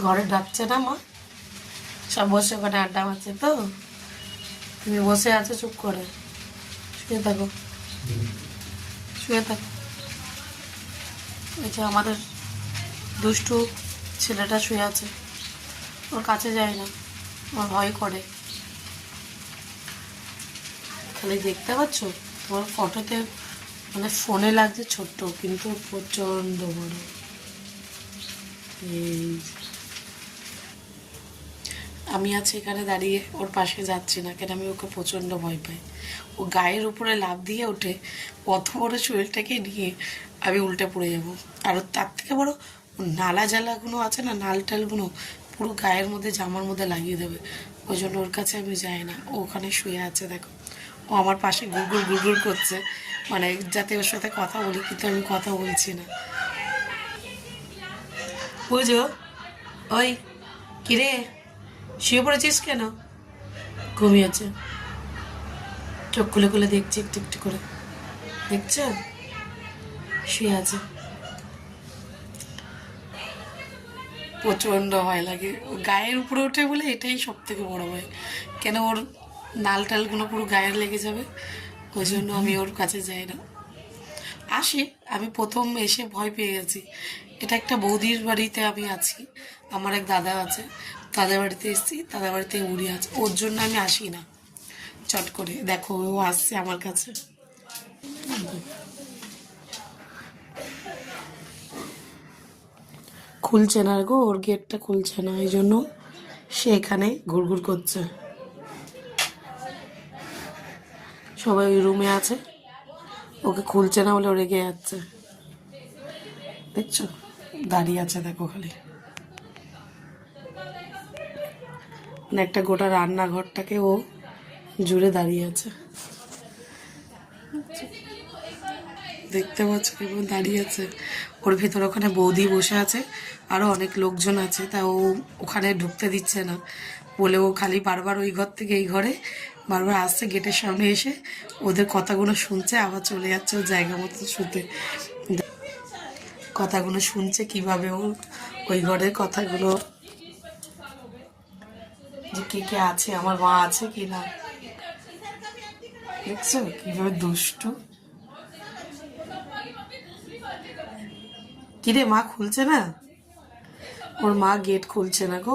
ঘরে ডাকছে না মা? সব বসে ওখানে আড্ডা মারছে তো, তুমি বসে আছো চুপ করে। শুয়ে থাকো, শুয়ে থাকো। এই যে আমাদের দুষ্টু ছেলেটা শুয়ে আছে, ওর কাছে যায় না, ওর ভয় করে। খালি দেখতে পাচ্ছ তোমার ফটোতে, মানে ফোনে লাগছে ছোট্ট, কিন্তু প্রচণ্ড বড়। এই আমি আছি এখানে দাঁড়িয়ে, ওর পাশে যাচ্ছি না কেন, আমি ওকে প্রচণ্ড ভয় পাই। ও গায়ের উপরে লাফ দিয়ে ওঠে, অত বড় শরীরটাকে নিয়ে আমি উল্টে পড়ে যাব। আর তার থেকে বড় নালা জ্বালাগুলো আছে না, নাল টালগুলো পুরো গায়ের মধ্যে জামার মধ্যে লাগিয়ে দেবে। ওই জন্য ওর কাছে আমি যাই না। ও ওখানে শুয়ে আছে দেখো, ও আমার পাশে গুড়গুড় গুড়গুড় করছে, মানে যাতে ওর সাথে কথা বলি, কিন্তু আমি কথা বলছি না। বুঝো? ওই কিরে, শুয়ে পড়েছিস কেন? ঘুমিয়েছে, চোখ খুলে খুলে দেখছি একটু একটু করে, দেখছো? শুয়ে আছে। প্রচণ্ড ভয় লাগে, ও গায়ের উপরে ওঠে বলে এটাই সব থেকে বড় ভয়। কেন ওর নাল টালগুলো পুরো গায়ে লেগে যাবে, ওই জন্য আমি ওর কাছে যাই না। আসি, আমি প্রথম এসে ভয় পেয়ে গেছি। এটা একটা বৌদির বাড়িতে আমি আছি, আমার এক দাদা আছে, তাদের বাড়িতে এসেছি, তাদের বাড়িতে উড়ি আছে, ওর জন্য আমি আসি না। চট করে দেখো ও আসছে আমার কাছে। খুলছে না গো, ওর গেটটা খুলছে না, এই জন্য সে এখানে ঘুরঘুর করছে। সবাই ওই রুমে আছে, ওকে খুলছে না বলে ও রেগে যাচ্ছে। দেখছো, দাঁড়িয়ে আছে দেখো খালি, মানে একটা গোটা রান্নাঘরটাকে ও জুড়ে দাঁড়িয়ে আছে। দেখতে পাচ্ছ কেমন দাঁড়িয়ে আছে। ওর ভেতর ওখানে বৌদি বসে আছে, আরও অনেক লোকজন আছে, তা ও ওখানে ঢুকতে দিচ্ছে না বলে ও খালি বারবার ওই ঘর থেকে এই ঘরে বারবার আসছে, গেটের সামনে এসে ওদের কথাগুলো শুনছে, আবার চলে যাচ্ছে ওর জায়গা মতো শুতে। কথাগুলো শুনছে কিভাবে ও ওই ঘরের কথাগুলো, যে কে কে আছে, আমার মা আছে কি না। দেখছো কিভাবে দুষ্টু। কিরে, মা খুলছে না? ওর মা গেট খুলছে না গো।